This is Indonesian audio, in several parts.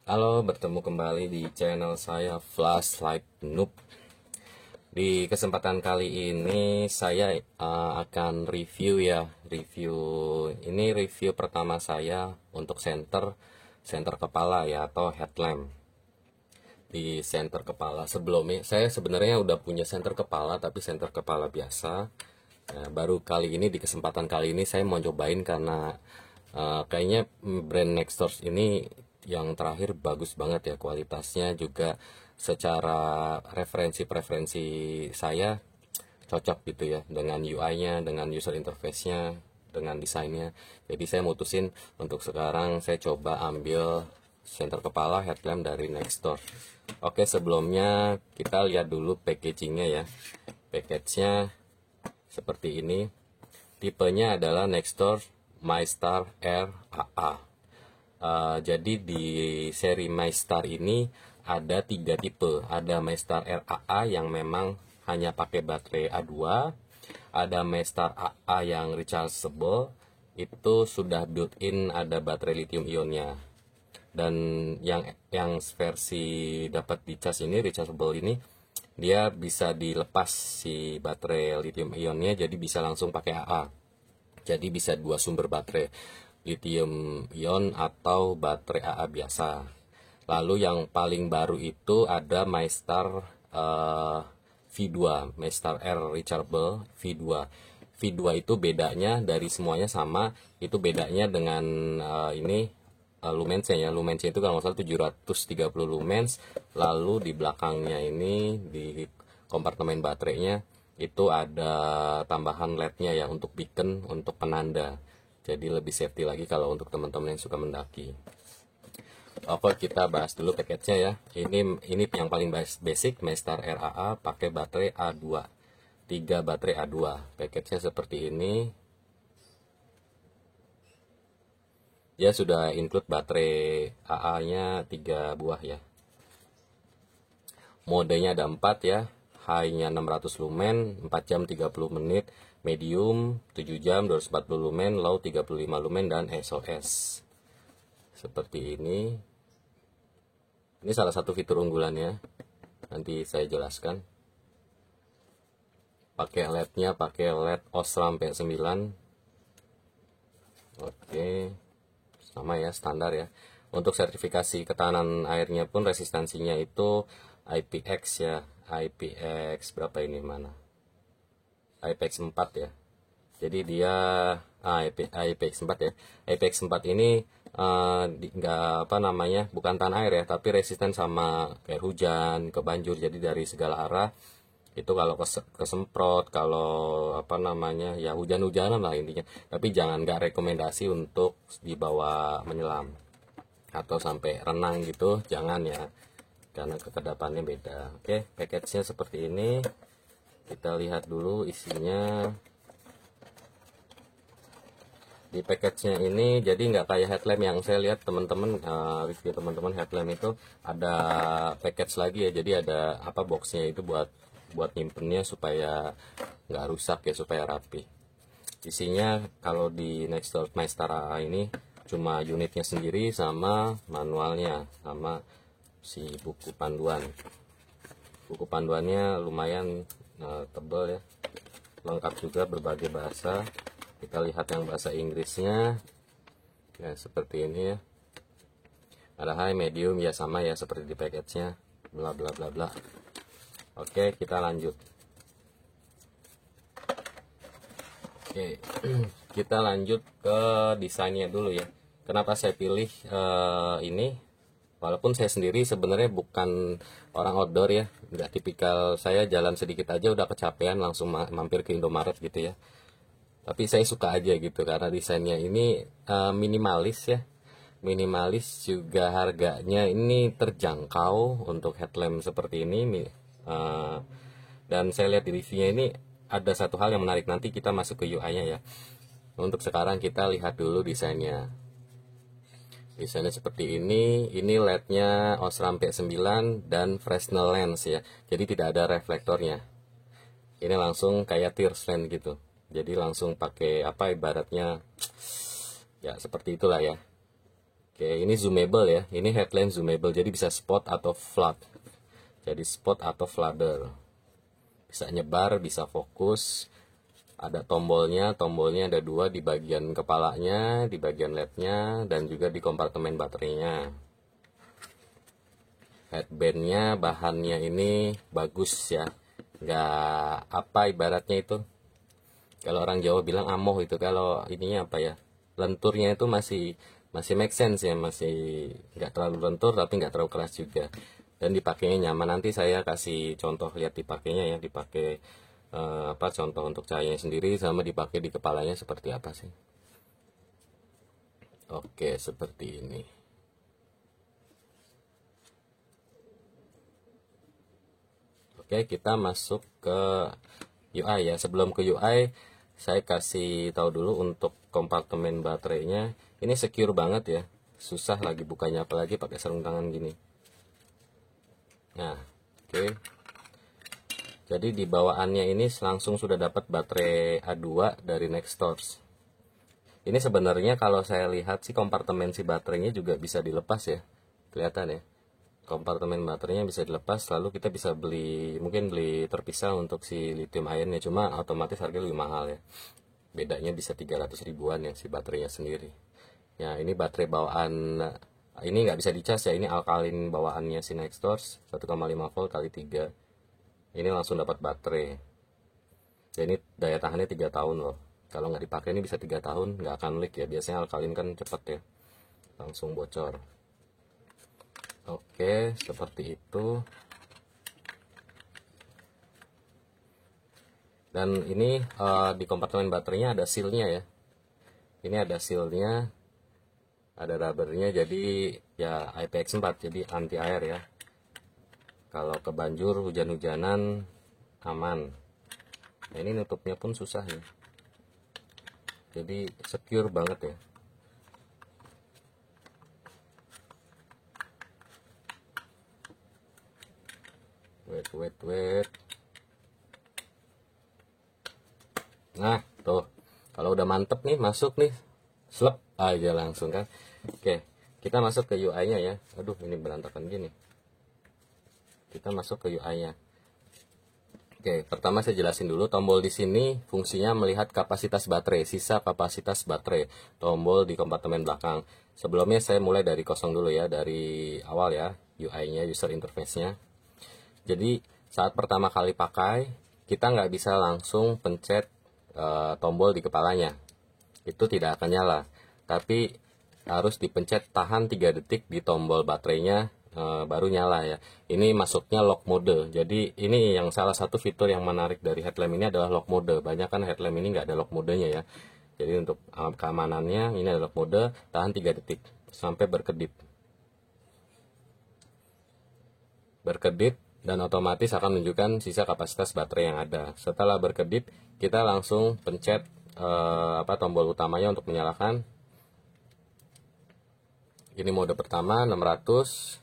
Halo, bertemu kembali di channel saya Flashlight Noob. Di kesempatan kali ini saya akan review ya, review pertama saya untuk senter kepala ya, atau headlamp. Di senter kepala sebelumnya saya sebenarnya udah punya senter kepala, tapi senter kepala biasa. Baru kali ini, di kesempatan kali ini saya mau cobain karena kayaknya brand Nextdoor ini yang terakhir bagus banget ya, kualitasnya juga secara preferensi saya cocok gitu ya, dengan UI-nya, dengan user interface-nya, dengan desainnya. Jadi saya mutusin untuk sekarang saya coba ambil senter kepala headlamp dari Nextdoor. Oke, sebelumnya kita lihat dulu packagingnya ya. Package-nya seperti ini. Tipenya adalah Nextdoor MyStar Air AA. Jadi di seri MyStar ini ada 3 tipe. Ada MyStar Air AA yang memang hanya pakai baterai A2. Ada MyStar AA yang rechargeable, itu sudah built-in ada baterai lithium ionnya. Dan yang versi dapat dicas ini, rechargeable ini, dia bisa dilepas si baterai lithium ionnya, jadi bisa langsung pakai AA. Jadi bisa 2 sumber baterai, lithium ion atau baterai AA biasa. Lalu yang paling baru itu ada MyStar V2, MyStar Air Rechargeable V2. V2 itu bedanya dari semuanya sama, itu bedanya dengan ini lumensnya ya. Lumensnya itu kalau nggak salah 730 lumens. Lalu di belakangnya ini, di kompartemen baterainya itu ada tambahan LED-nya ya, untuk beacon, untuk penanda. Jadi lebih safety lagi kalau untuk teman-teman yang suka mendaki. Oke, kita bahas dulu package-nya ya. Ini yang paling basic, MyStar RAA pakai baterai A2. 3 baterai A2. Package-nya seperti ini. Dia sudah include baterai AA-nya 3 buah ya. Modenya ada 4 ya. High-nya 600 lumen, 4 jam 30 menit. Medium 7 jam 240 lumen, low 35 lumen, dan SOS. Seperti ini. Ini salah satu fitur unggulannya. Nanti saya jelaskan. Pakai LED-nya pakai LED Osram P9. Oke. Sama ya, standar ya. Untuk sertifikasi ketahanan airnya pun, resistansinya itu IPX ya. IPX berapa ini, mana? IPX 4 ya. Jadi dia IPX 4 ya. IPX 4 ini nggak apa namanya, bukan tahan air ya, tapi resisten sama air hujan, ke banjir. Jadi dari segala arah itu kalau kesemprot, kalau apa namanya ya, hujan-hujanan lah intinya. Tapi jangan, nggak rekomendasi untuk dibawa menyelam atau sampai renang gitu, jangan ya, karena kekedapannya beda. Oke, package-nya seperti ini. Kita lihat dulu isinya. Di package-nya ini jadi nggak kayak headlamp yang saya lihat teman-teman, review teman-teman headlamp itu ada package lagi ya. Jadi ada apa, boxnya itu buat nyimpennya supaya nggak rusak ya, supaya rapi. Isinya kalau di Nextdoor MyStar AA ini cuma unitnya sendiri sama manualnya, sama si buku panduan. Buku panduannya lumayan tebal ya, lengkap juga berbagai bahasa. Kita lihat yang bahasa Inggrisnya ya, seperti ini ya. Ada high, medium ya, sama ya seperti di package-nya, bla bla bla bla. Oke, kita lanjut. Oke, kita lanjut ke desainnya dulu ya. Kenapa saya pilih ini? Walaupun saya sendiri sebenarnya bukan orang outdoor ya, nggak tipikal, saya jalan sedikit aja udah kecapean langsung mampir ke Indomaret gitu ya. Tapi saya suka aja gitu karena desainnya ini minimalis ya. Minimalis juga, harganya ini terjangkau untuk headlamp seperti ini. Dan saya lihat di reviewnya ini ada satu hal yang menarik, nanti kita masuk ke UI-nya ya. Untuk sekarang kita lihat dulu desainnya. Desainnya seperti ini LED-nya Osram P9 dan Fresnel lens ya. Jadi tidak ada reflektornya. Ini langsung kayak tear lens gitu. Jadi langsung pakai apa, ibaratnya ya seperti itulah ya. Oke, ini zoomable ya. Ini headlamp zoomable, jadi bisa spot atau flood. Jadi spot atau floodder. Bisa nyebar, bisa fokus. Ada tombolnya ada dua di bagian kepalanya, di bagian LED-nya, dan juga di kompartemen baterainya. Headbandnya, bahannya ini bagus ya. Nggak apa ibaratnya itu. Kalau orang Jawa bilang amoh itu, kalau ininya apa ya? Lenturnya itu masih masih make sense ya, masih nggak terlalu lentur tapi nggak terlalu keras juga. Dan dipakainya nyaman. Nanti saya kasih contoh lihat dipakainya ya, dipakai apa contoh untuk cahayanya sendiri sama dipakai di kepalanya seperti apa sih. Oke, seperti ini. Oke, kita masuk ke UI ya. Sebelum ke UI, saya kasih tahu dulu untuk kompartemen baterainya. Ini secure banget ya. Susah lagi bukanya, apalagi pakai sarung tangan gini. Nah, oke. Jadi di bawaannya ini langsung sudah dapat baterai A2 dari Nextdoors. Ini sebenarnya kalau saya lihat sih kompartemen si baterainya juga bisa dilepas ya. Kelihatan ya. Kompartemen baterainya bisa dilepas, lalu kita bisa mungkin beli terpisah untuk si lithium ionnya, cuma otomatis harganya lebih mahal ya. Bedanya bisa 300 ribuan ya si baterainya sendiri. Ya, ini baterai bawaan, ini nggak bisa dicas ya, ini alkalin bawaannya si Nextdoors 1,5 volt kali 3. Ini langsung dapat baterai. Dan ini daya tahannya 3 tahun loh. Kalau nggak dipakai ini bisa 3 tahun, nggak akan leak ya. Biasanya alkalin kan cepet ya, langsung bocor. Oke, seperti itu. Dan ini di kompartemen baterainya ada sealnya ya. Ini ada sealnya, ada rubbernya, jadi ya IPX4, jadi anti air ya. Kalau kebanjur hujan-hujanan aman. Nah, ini nutupnya pun susah ya. Jadi secure banget ya. Wait. Nah, tuh. Kalau udah mantep nih, masuk nih. Slep aja langsung kan. Oke, kita masuk ke UI-nya ya. Aduh, ini berantakan gini. Kita masuk ke UI-nya. Oke, pertama saya jelasin dulu, tombol di sini fungsinya melihat kapasitas baterai, sisa kapasitas baterai, tombol di kompartemen belakang. Sebelumnya saya mulai dari kosong dulu ya, dari awal ya, UI-nya, user interface-nya. Jadi saat pertama kali pakai, kita nggak bisa langsung pencet tombol di kepalanya. Itu tidak akan nyala. Tapi harus dipencet tahan 3 detik di tombol baterainya, baru nyala ya. Ini masuknya lock mode. Jadi ini yang salah satu fitur yang menarik dari headlamp ini adalah lock mode. Banyak kan headlamp ini nggak ada lock modenya ya. Jadi untuk keamanannya ini ada lock mode, tahan 3 detik sampai berkedip. Dan otomatis akan menunjukkan sisa kapasitas baterai yang ada. Setelah berkedip, kita langsung pencet tombol utamanya untuk menyalakan. Ini mode pertama 600.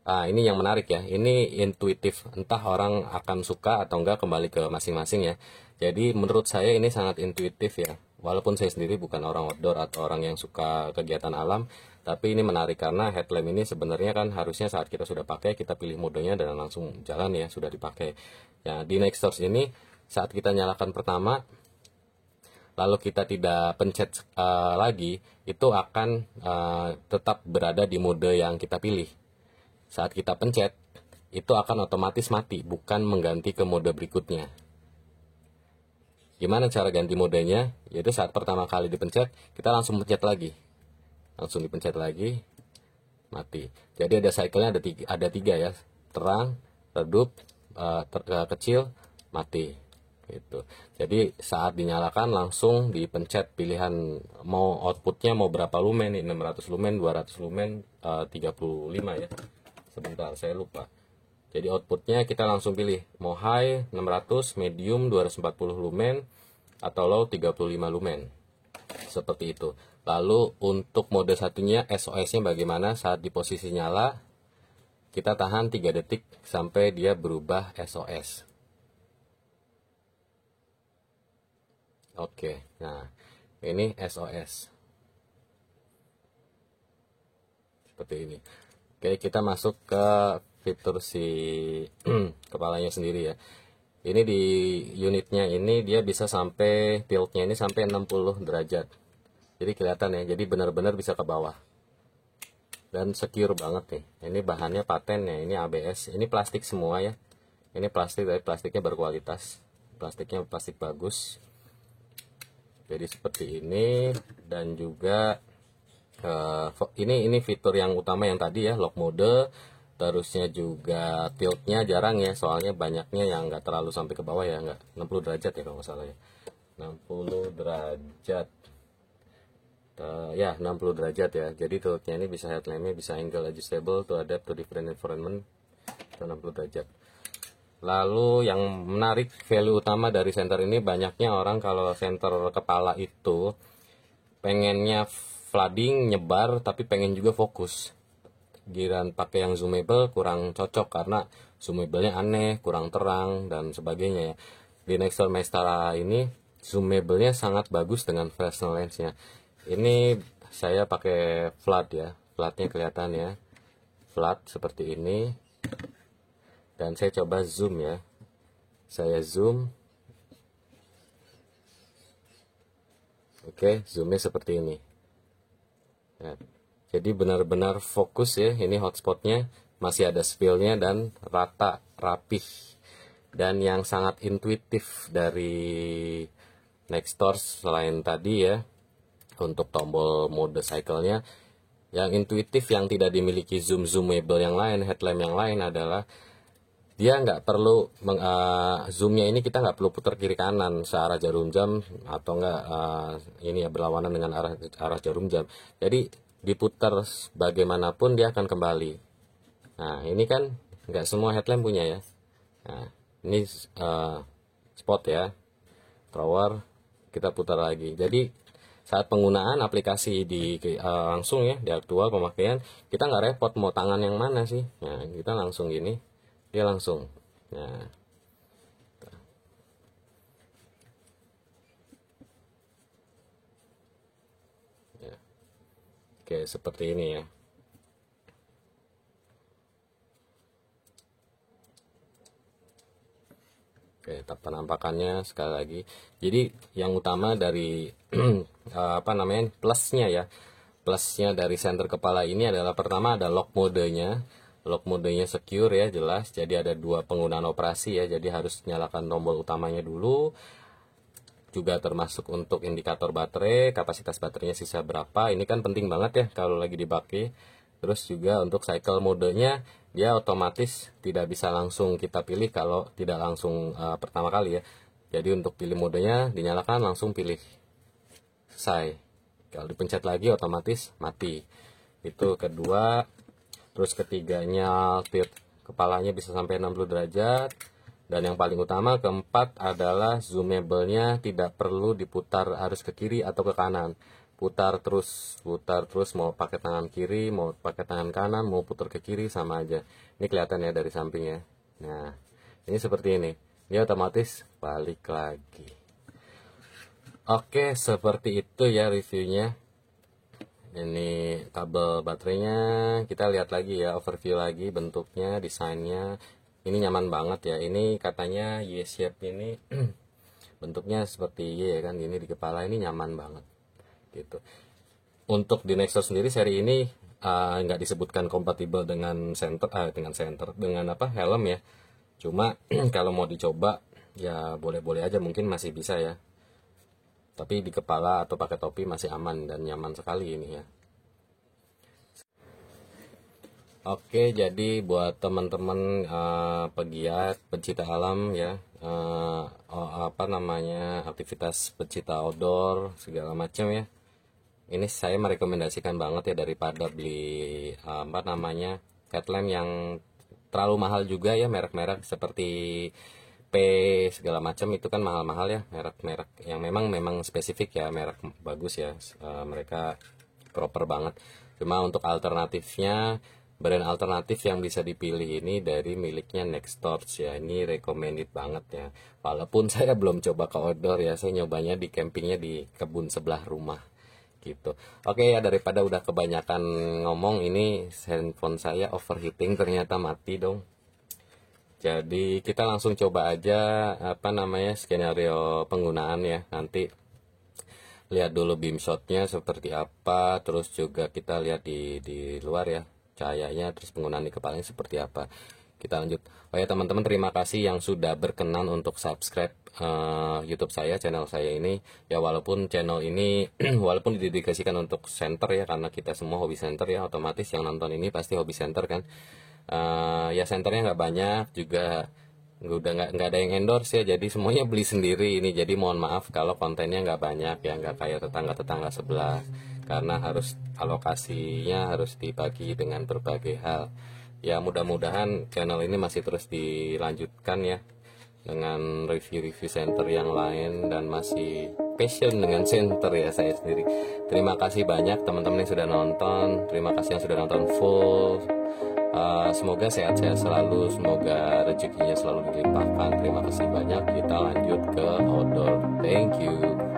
Ini yang menarik ya. Ini intuitif. Entah orang akan suka atau enggak, kembali ke masing-masing ya. Jadi menurut saya ini sangat intuitif ya. Walaupun saya sendiri bukan orang outdoor atau orang yang suka kegiatan alam, tapi ini menarik karena headlamp ini sebenarnya kan harusnya saat kita sudah pakai, kita pilih modenya dan langsung jalan ya, sudah dipakai. Ya, di Nextdoors ini saat kita nyalakan pertama, lalu kita tidak pencet lagi, itu akan tetap berada di mode yang kita pilih. Saat kita pencet, itu akan otomatis mati, bukan mengganti ke mode berikutnya. Gimana cara ganti modenya? Yaitu saat pertama kali dipencet, kita langsung pencet lagi. Langsung dipencet lagi, mati. Jadi ada cycle-nya ada tiga ya. Terang, redup, kecil, mati. Gitu. Jadi saat dinyalakan langsung dipencet pilihan mau outputnya mau berapa lumen nih, 600 lumen, 200 lumen, 35 ya. Sebentar, saya lupa. Jadi outputnya kita langsung pilih mau high 600, medium 240 lumen, atau low 35 lumen. Seperti itu. Lalu untuk mode satunya SOS-nya bagaimana? Saat di posisi nyala, kita tahan 3 detik sampai dia berubah SOS. Oke, nah ini SOS. seperti ini. Oke, kita masuk ke fitur si kepalanya sendiri ya. Ini di unitnya ini dia bisa sampai tiltnya ini sampai 60 derajat. Jadi kelihatan ya, jadi benar-benar bisa ke bawah. Dan secure banget nih. Ini bahannya paten ya, ini ABS. Ini plastik semua ya. Ini plastik, tapi plastiknya berkualitas. Plastiknya plastik bagus. Jadi seperti ini, dan juga ini fitur yang utama yang tadi ya, lock mode. Terusnya juga tiltnya jarang ya, soalnya banyaknya yang nggak terlalu sampai ke bawah ya, nggak 60 derajat ya kalau nggak salah ya, 60 derajat ya 60 derajat ya. Jadi tiltnya ini bisa headlampnya bisa angle adjustable to adapt to different environment, 60 derajat. Lalu yang menarik, value utama dari senter ini, banyaknya orang kalau senter kepala itu pengennya flooding nyebar tapi pengen juga fokus. Giran pakai yang zoomable kurang cocok karena zoomable-nya aneh, kurang terang dan sebagainya ya. Di Nextor Mestara ini zoomable-nya sangat bagus dengan Fresnel lens-nya. Ini saya pakai flat ya, flatnya kelihatan ya, flat seperti ini. Dan saya coba zoom ya, saya zoom. Oke, zoomnya seperti ini ya. Jadi benar-benar fokus ya, ini hotspotnya masih ada spillnya dan rata, rapih. Dan yang sangat intuitif dari Nextor selain tadi ya, untuk tombol mode cycle-nya, yang intuitif yang tidak dimiliki zoomable yang lain, headlamp yang lain adalah dia nggak perlu zoomnya ini, kita nggak perlu putar kiri kanan searah jarum jam atau nggak ini ya berlawanan dengan arah jarum jam. Jadi diputar bagaimanapun dia akan kembali. Nah ini kan nggak semua headlamp punya ya. Nah ini spot ya, thrower, kita putar lagi. Jadi saat penggunaan aplikasi di langsung ya di aktual pemakaian, kita nggak repot mau tangan yang mana sih. Nah kita langsung gini, dia langsung. Nah oke, seperti ini ya. Oke, penampakannya sekali lagi. Jadi yang utama dari apa namanya plusnya ya, plusnya dari senter kepala ini adalah pertama ada lock modenya. Lock modenya secure ya, jelas. Jadi ada dua penggunaan operasi ya. Jadi harus nyalakan tombol utamanya dulu. Juga termasuk untuk indikator baterai, kapasitas baterainya sisa berapa. Ini kan penting banget ya kalau lagi dipakai. Terus juga untuk cycle modenya, dia otomatis tidak bisa langsung kita pilih kalau tidak langsung pertama kali ya. Jadi untuk pilih modenya dinyalakan, langsung pilih selesai. Kalau dipencet lagi otomatis mati. Itu kedua. Terus ketiganya tilt kepalanya bisa sampai 60 derajat. Dan yang paling utama keempat adalah zoomable-nya tidak perlu diputar harus ke kiri atau ke kanan. Putar terus mau pakai tangan kiri, mau pakai tangan kanan, mau putar ke kiri sama aja. Ini kelihatan ya dari samping ya. Nah, ini seperti ini. Dia otomatis balik lagi. Oke, seperti itu ya reviewnya. Ini kabel baterainya, kita lihat lagi ya, overview lagi bentuknya, desainnya. Ini nyaman banget ya. Ini katanya Y-shape ini bentuknya seperti Y ya kan, ini di kepala ini nyaman banget gitu. Untuk di Nextor sendiri seri ini nggak disebutkan kompatibel dengan dengan apa helm ya. Cuma kalau mau dicoba ya boleh-boleh aja, mungkin masih bisa ya. Tapi di kepala atau pakai topi masih aman dan nyaman sekali ini ya. Oke, jadi buat teman-teman pegiat pencinta alam ya, apa namanya aktivitas pencinta outdoor segala macam ya, ini saya merekomendasikan banget ya daripada beli apa namanya headlamp yang terlalu mahal juga ya, merek-merek seperti P segala macam itu kan mahal-mahal ya, merek-merek yang memang spesifik ya, merek bagus ya, mereka proper banget. Cuma untuk alternatifnya, brand alternatif yang bisa dipilih ini dari miliknya Nextor ya, ini recommended banget ya. Walaupun saya belum coba ke outdoor ya, saya nyobanya di campingnya di kebun sebelah rumah gitu. Oke ya, daripada udah kebanyakan ngomong, ini handphone saya overheating, ternyata mati dong. Jadi kita langsung coba aja skenario penggunaan ya. Nanti lihat dulu beam shotnya seperti apa, terus juga kita lihat di luar ya cahayanya, terus penggunaan di kepalanya seperti apa. Kita lanjut. Oh ya teman-teman, terima kasih yang sudah berkenan untuk subscribe YouTube saya, channel saya ini ya. Walaupun channel ini walaupun didedikasikan untuk center ya, karena kita semua hobi center ya, otomatis yang nonton ini pasti hobi center kan. Ya senternya nggak banyak juga, udah nggak ada yang endorse ya, jadi semuanya beli sendiri ini. Jadi mohon maaf kalau kontennya nggak banyak ya, nggak kayak tetangga sebelah, karena harus alokasinya harus dibagi dengan berbagai hal ya. Mudah-mudahan channel ini masih terus dilanjutkan ya, dengan review-review center yang lain, dan masih passion dengan center ya saya sendiri. Terima kasih banyak teman-teman yang sudah nonton, terima kasih yang sudah nonton full. Semoga sehat-sehat selalu, semoga rezekinya selalu dilimpahkan. Terima kasih banyak. Kita lanjut ke outdoor. Thank you.